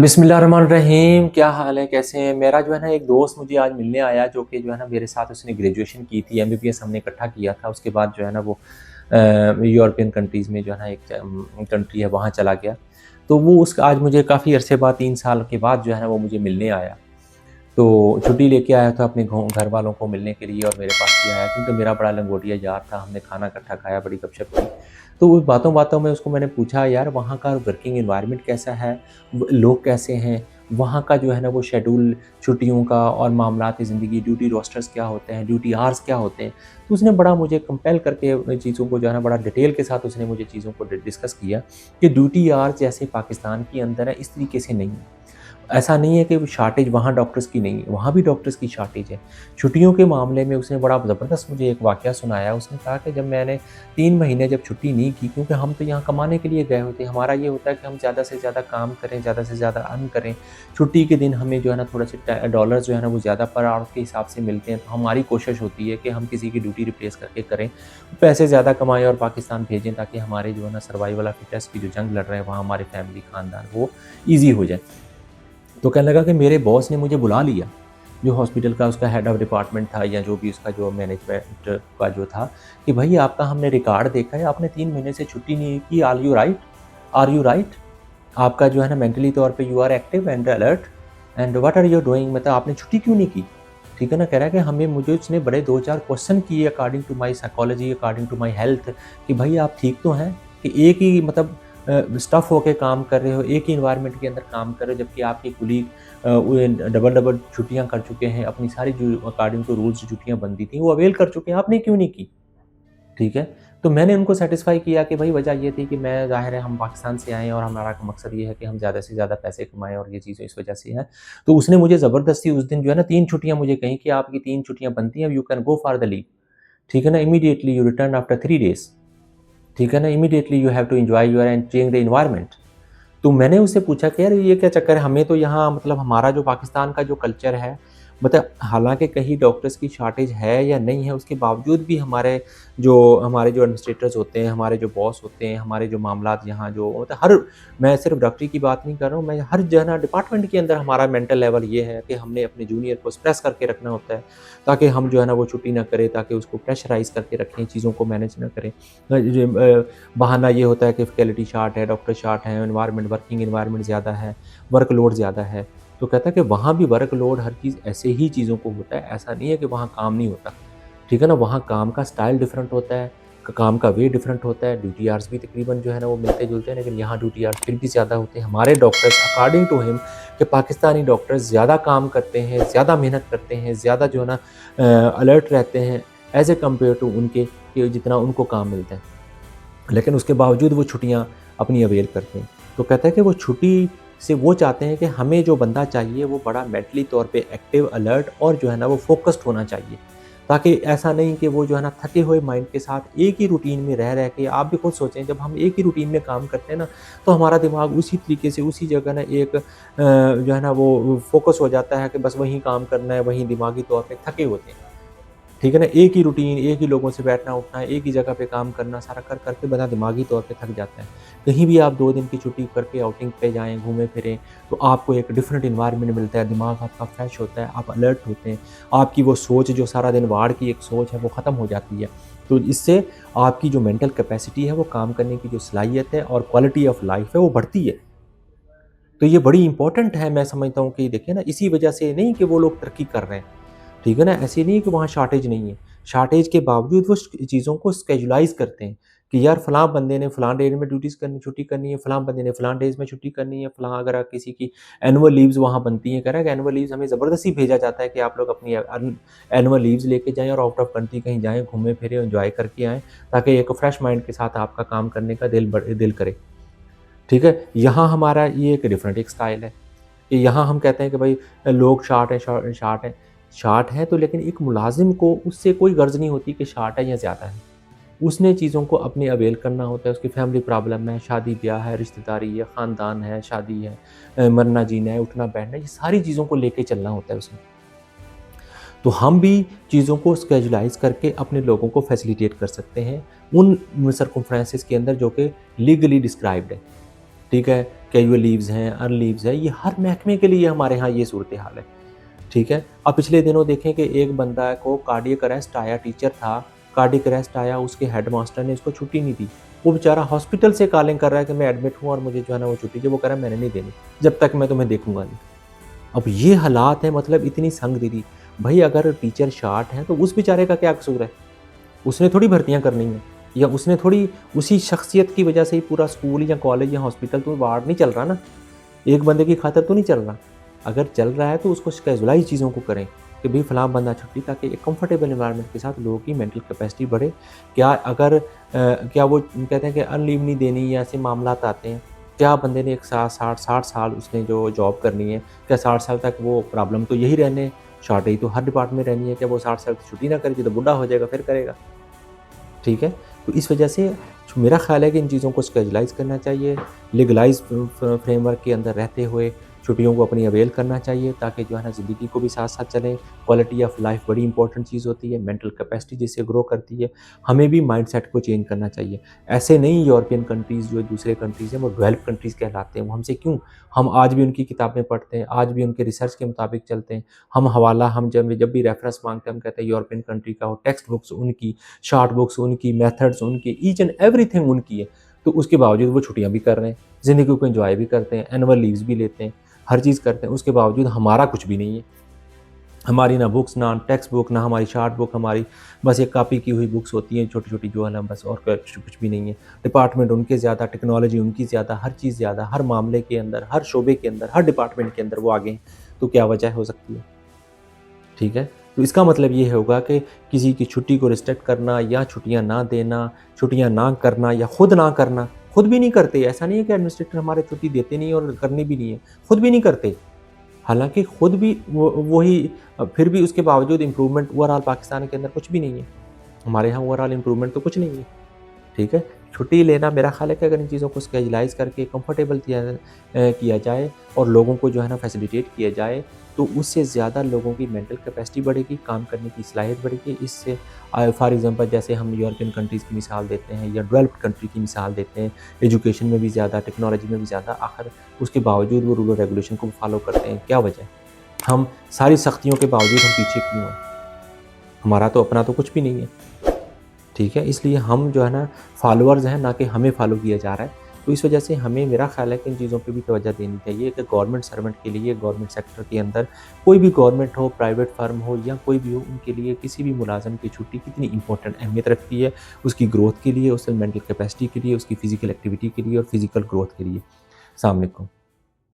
बिस्मिल्लाहिर्रहमानिर्रहीम। क्या हाल है, कैसे हैं? मेरा जो है ना एक दोस्त मुझे आज मिलने आया, जो कि जो है ना मेरे साथ उसने ग्रेजुएशन की थी, एमबीबीएस हमने इकट्ठा किया था। उसके बाद जो है ना वो यूरोपियन कंट्रीज़ में जो है ना एक कंट्री है, वहाँ चला गया। तो वो उस आज मुझे काफ़ी अरसे बाद 3 साल के बाद जो है ना वो मुझे मिलने आया। तो छुट्टी लेके आया था अपने घर वालों को मिलने के लिए, और मेरे पास भी आया क्योंकि मेरा बड़ा लंगोटिया यार था। हमने खाना इकट्ठा खाया, बड़ी गपशप की। तो उस बातों-बातों में उसको मैंने पूछा, यार वहाँ का वर्किंग एनवायरनमेंट कैसा है? लोग कैसे हैं? वहाँ का जो है ना वो शेड्यूल छुट्टियों का और मामलाती ज़िंदगी, ड्यूटी रोस्टर्स क्या होते हैं, ड्यूटी आवर्स क्या होते हैं? तो उसने बड़ा मुझे कंपेल करके चीज़ों को जो है ना बड़ा डिटेल के साथ उसने मुझे चीज़ों को डिस्कस किया कि ड्यूटी आवर्स जैसे पाकिस्तान के अंदर है, इस तरीके से नहीं है। ऐसा नहीं है कि वो शॉर्टेज वहाँ डॉक्टर्स की नहीं है, वहाँ भी डॉक्टर्स की शॉर्टेज है। छुट्टियों के मामले में उसने बड़ा ज़बरदस्त मुझे एक वाक़या सुनाया। उसने कहा कि जब मैंने 3 महीने जब छुट्टी नहीं की, क्योंकि हम तो यहाँ कमाने के लिए गए हुए थे। हमारा ये होता है कि हम ज़्यादा से ज़्यादा काम करें, ज़्यादा से ज़्यादा अर्न करें। छुट्टी के दिन हमें जो है ना थोड़े-से डॉलर्स जो है ना वो ज़्यादा पर आवर के हिसाब से मिलते हैं। तो हमारी कोशिश होती है कि हम किसी की ड्यूटी रिप्लेस करके करें, पैसे ज़्यादा कमाएँ और पाकिस्तान भेजें, ताकि हमारे जो है ना सर्वाइवल ऑफ फिटेस्ट की जो जंग लड़ रहे हैं वहाँ हमारे फैमिली, ख़ानदान वो ईज़ी हो जाए। तो कहने लगा कि मेरे बॉस ने मुझे बुला लिया, जो हॉस्पिटल का उसका हेड ऑफ़ डिपार्टमेंट था, या जो भी उसका जो मैनेजमेंट का जो था, कि भई आपका हमने रिकॉर्ड देखा है, आपने 3 महीने से छुट्टी नहीं की, are you right? Are you right? आपका जो है ना मेंटली तौर पे you are active and alert, and what are you doing? मतलब आपने छुट्टी क्यों नहीं की? ठीक है ना? कह रहा है कि हमें मुझे उसने बड़े 2-4 क्वेश्चन किए according to my psychology, according to my health, कि भई आप ठीक तो हैं? कि एक ही मतलब स्टफ़ होके काम कर रहे हो, एक ही एनवायरनमेंट के अंदर काम कर रहे हो, जबकि आपके कुलीग वो डबल-डबल छुट्टियाँ कर चुके हैं, अपनी सारी जो अकॉर्डिंग टू रूल्स जो छुट्टियाँ बनती थी, वो अवेल कर चुके हैं, आपने क्यों नहीं की? ठीक है? तो मैंने उनको सैटिस्फाई किया कि भई वजह ये थी कि मैं ज़ाहिर है हम पाकिस्तान से आए हैं और हमारा मकसद ये है कि हम ज़्यादा से ज़्यादा पैसे कमाएँ, और ये चीज़ें इस वजह से है। तो उसने मुझे ज़बरदस्ती उस दिन जो है ना 3 छुट्टियाँ मुझे कहीं कि आपकी 3 छुट्टियाँ बनती हैं, you can go for the leave. ठीक है ना? Immediately you return after 3 days. ठीक है ना? Immediately you have to enjoy your and change the environment. तो मैंने उससे पूछा कि यार ये क्या चक्कर है? हमें तो यहाँ मतलब हमारा जो पाकिस्तान का जो कल्चर है, मतलब हालाँकि कहीं डॉक्टर्स की शॉर्टेज है या नहीं है, उसके बावजूद भी हमारे जो एडमिनिस्ट्रेटर्स होते हैं, हमारे जो बॉस होते हैं, हमारे जो मामलात यहाँ जो मतलब हर मैं सिर्फ डॉक्टरी की बात नहीं कर रहा हूँ, मैं हर जो है ना डिपार्टमेंट के अंदर हमारा मेंटल लेवल ये है कि हमने अपने जूनियर को सप्रेस करके रखना होता है, ताकि हम जो है ना वो छुट्टी ना करें, ताकि उसको प्रेशराइज़ करके रखें, चीज़ों को मैनेज ना करें। बहाना ये होता है कि फैकल्टी शॉर्ट है, डॉक्टर शॉर्ट हैं, एनवायरनमेंट वर्किंग एनवायरनमेंट ज़्यादा है, वर्कलोड ज़्यादा है। तो कहता है कि वहाँ भी वर्कलोड हर चीज़ ऐसे ही चीज़ों को होता है, ऐसा नहीं है कि वहाँ काम नहीं होता। ठीक है ना? वहाँ काम का स्टाइल डिफरेंट होता है, काम का वे डिफरेंट होता है, ड्यूटी आवर्स भी तकरीबन जो है ना वो मिलते-जुलते हैं, लेकिन यहाँ ड्यूटी आवर्स फिर भी ज़्यादा होते हैं। हमारे डॉक्टर्स अकॉर्डिंग टू हिम कि पाकिस्तानी डॉक्टर्स ज़्यादा काम करते हैं, ज़्यादा मेहनत करते हैं, ज़्यादा जो है ना अलर्ट रहते हैं एज़ ए कम्पेयर टू उनके कि जितना उनको काम मिलता है। लेकिन उसके बावजूद वो छुट्टियाँ अपनी अवेल करते हैं। तो कहता है कि वो छुट्टी से वो चाहते हैं कि हमें जो बंदा चाहिए वो बड़ा मेंटली तौर पे एक्टिव, अलर्ट और जो है ना वो फ़ोकस्ड होना चाहिए। ताकि ऐसा नहीं कि वो जो है ना थके हुए माइंड के साथ एक ही रूटीन में रह के, आप भी खुद सोचें जब हम एक ही रूटीन में काम करते हैं ना, तो हमारा दिमाग उसी तरीके से उसी जगह ना एक जो है ना वो फ़ोकस हो जाता है कि बस वहीं काम करना है, वहीं दिमागी तौर पे थके होते हैं। ठीक है ना? एक ही रूटीन, एक ही लोगों से बैठना-उठना, एक ही जगह पे काम करना, सारा कर के बंदा दिमागी तौर पे थक जाता है। कहीं भी आप 2 दिन की छुट्टी करके आउटिंग पे जाएँ, घूमें-फिरें, तो आपको एक डिफरेंट एनवायरनमेंट मिलता है, दिमाग आपका फ्रेश होता है, आप अलर्ट होते हैं, आपकी वो सोच जो सारा दिन वाड़ की एक सोच है, वो ख़त्म हो जाती है। तो इससे आपकी जो मेंटल कैपेसिटी है, वो काम करने की जो सलाहियत है और क्वालिटी ऑफ लाइफ़ है, वो बढ़ती है। तो ये बड़ी इम्पोर्टेंट है, मैं समझता हूँ कि देखिए ना, इसी वजह से नहीं कि वो लोग तरक्की कर रहे हैं। ठीक है ना? ऐसे नहीं है कि वहाँ शॉर्टेज नहीं है। शॉर्टेज के बावजूद वो चीज़ों को शेड्यूलाइज़ करते हैं कि यार फलाँ बंदे ने फलाँ डेज़ में छुट्टी करनी है, फलाँ बंदे ने फलाँ डेज़ में छुट्टी करनी है, फलाँ अगर किसी की एनुअल लीव्स वहाँ बनती हैं, कह रहा है कि एनुअल लीव्स हमें ज़बरदस्ती भेजा जाता है कि आप लोग अपनी एनुअल लीव्स लेके जाएँ और आउट ऑफ कंट्री कहीं जाएँ, घूमें-फिरें, एन्जॉय करके आएँ, ताकि एक फ्रेश माइंड के साथ आपका काम करने का दिल करे। ठीक है? यहाँ हमारा ये एक डिफरेंट एक स्टाइल है। कि यहाँ हम कहते हैं कि भाई लोग शार्ट हैं। शार्ट हैं तो लेकिन एक मुलाज़िम को उससे कोई गर्ज़ नहीं होती कि शार्ट है या ज़्यादा है। उसने चीज़ों को अपने अवेल करना होता है, उसकी फैमिली प्रॉब्लम है, शादी-ब्याह है, रिश्तेदारी है, ख़ानदान है, शादी है, मरना-जीना है, उठना-बैठना, ये सारी चीज़ों को लेके चलना होता है उसमें। तो हम भी चीज़ों को स्केजुलाइज़ करके अपने लोगों को फैसिलिटेट कर सकते हैं, उन सर्कमस्टेंसेस के अंदर जो कि लीगली डिस्क्राइब्ड है। ठीक है? कैजुअल लीव्स हैं, अर्न लीव्स है, ये हर महकमे के लिए हमारे यहाँ ये सूरत हाल है। ठीक है। अब पिछले दिनों देखें कि एक बंदा को कार्डियक अरेस्ट आया, टीचर था, कार्डियक अरेस्ट आया, उसके हेडमास्टर ने उसको छुट्टी नहीं दी। वो बेचारा हॉस्पिटल से कॉलिंग कर रहा है कि मैं एडमिट हूँ और मुझे जो है ना वो छुट्टी चाहिए। वो कह रहा है मैंने नहीं देनी, जब तक मैं तुम्हें देखूंगा नहीं। अब ये हालात हैं, मतलब इतनी संगदीदी। भाई अगर टीचर शार्ट है तो उस बेचारे का क्या कसूर है? उसने थोड़ी भर्तियाँ करनी है, या उसने थोड़ी उसी शख्सियत की वजह से ही पूरा स्कूल या कॉलेज या हॉस्पिटल तो वार्ड नहीं चल रहा ना, एक बंदे की खातिर तो नहीं चल रहा। अगर चल रहा है तो उसको कैजुअलाइज़ चीज़ों को करें कि भई फलाँ बंदा छुट्टी, ताकि एक कंफर्टेबल एनवायरनमेंट के साथ लोगों की मेंटल कैपेसिटी बढ़े। क्या अगर क्या वो कहते हैं कि अर्न लीव नहीं देनी या ऐसे मामलात आते हैं, क्या बंदे ने एक 60 साल उसने जो जॉब करनी है, क्या 60 साल तक वो प्रॉब्लम तो यही रहने, शॉर्टेज तो हर डिपार्टमेंट में रहनी है, क्या वो 60 साल तक छुट्टी ना करे, तो बुढ़ा हो जाएगा फिर करेगा। ठीक है? तो इस वजह से मेरा ख़्याल है कि इन चीज़ों को स्केजुलाइज़ करना चाहिए, लीगलाइज़ फ्रेमवर्क के अंदर रहते हुए छुट्टियों को अपनी अवेल करना चाहिए, ताकि जो है ना ज़िंदगी को भी साथ-साथ चले। क्वालिटी ऑफ लाइफ़ बड़ी इंपॉर्टेंट चीज़ होती है, मेंटल कैपेसिटी जिससे ग्रो करती है। हमें भी माइंडसेट को चेंज करना चाहिए। ऐसे नहीं यूरोपियन कंट्रीज़ जो दूसरे कंट्रीज़ हैं वो डेवलप्ड कंट्रीज़ कहलाते हैं, वो हमसे क्यों? हम आज भी उनकी किताबें पढ़ते हैं, आज भी उनके रिसर्च के मुताबिक चलते हैं। हम हवाला हम जब भी रेफ़रेंस माँगते हैं, हम कहते हैं यूरोपियन कंट्री का हो, टेक्स्ट बुक्स उनकी, शॉर्ट बुक्स उनकी, मेथड्स उनकी, ईच एंड एवरीथिंग उनकी है। तो उसके बावजूद वो छुट्टियाँ भी कर रहे हैं, ज़िंदगी को एन्जॉय भी करते हैं, एनुअल लीव्स भी लेते हैं, हर चीज़ करते हैं। उसके बावजूद हमारा कुछ भी नहीं है। हमारी ना बुक्स, ना टेक्स्ट बुक, ना हमारी शॉर्ट बुक, हमारी बस एक कॉपी की हुई बुक्स होती हैं छोटी-छोटी जो है ना, बस और कुछ भी नहीं है। डिपार्टमेंट उनके ज़्यादा, टेक्नोलॉजी उनकी ज़्यादा, हर चीज़ ज़्यादा, हर मामले के अंदर, हर शोबे के अंदर, हर डिपार्टमेंट के अंदर वो आगे हैं। तो क्या वजह हो सकती है? ठीक है? तो इसका मतलब ये होगा कि किसी की छुट्टी को रिस्ट्रिक्ट करना या छुट्टियाँ ना देना, छुट्टियाँ ना करना या खुद ना करना, खुद भी नहीं करते। ऐसा नहीं है कि एडमिनिस्ट्रेटर हमारे छुट्टी देते नहीं और करनी भी नहीं है, खुद भी नहीं करते। हालाँकि खुद भी वो वही फिर भी उसके बावजूद इम्प्रूवमेंट ओवरऑल पाकिस्तान के अंदर कुछ भी नहीं है। हमारे यहाँ ओवरऑल इम्प्रूवमेंट तो कुछ नहीं है। ठीक है? छुट्टी लेना, मेरा ख़्याल है कि अगर इन चीज़ों को स्केजुलाइज़ करके कंफर्टेबल किया जाए और लोगों को जो है ना फैसिलिटेट किया जाए, तो उससे ज़्यादा लोगों की मेंटल कैपेसिटी बढ़ेगी, काम करने की सलाहियत बढ़ेगी। इससे फॉर एग्ज़ाम्पल जैसे हम यूरोपियन कंट्रीज़ की मिसाल देते हैं या डेवलप्ड कंट्री की मिसाल देते हैं, एजुकेशन में भी ज़्यादा, टेक्नोलॉजी में भी ज़्यादा, आखिर उसके बावजूद वो रूल और रेगुलेशन को फॉलो करते हैं। क्या वजह है? हम सारी सख्तियों के बावजूद हम पीछे क्यों हैं? हमारा तो अपना तो कुछ भी नहीं है। ठीक है? इसलिए हम जो है ना फॉलोअर्स हैं, ना कि हमें फॉलो किया जा रहा है। तो इस वजह से हमें, मेरा ख़्याल है कि इन चीज़ों पे भी तवज्जो देनी चाहिए कि गवर्नमेंट सर्वेंट के लिए, गवर्नमेंट सेक्टर के अंदर कोई भी गवर्नमेंट हो, प्राइवेट फ़र्म हो या कोई भी हो, उनके लिए किसी भी मुलाज़िम की छुट्टी कितनी इंपॉर्टेंट अहमियत रखती है, उसकी ग्रोथ के लिए, उसकी मेंटल कैपेसिटी के लिए, उसकी फ़िज़िकल एक्टिविटी के लिए और फ़िज़िकल ग्रोथ के लिए। अस्सलाम वालेकुम।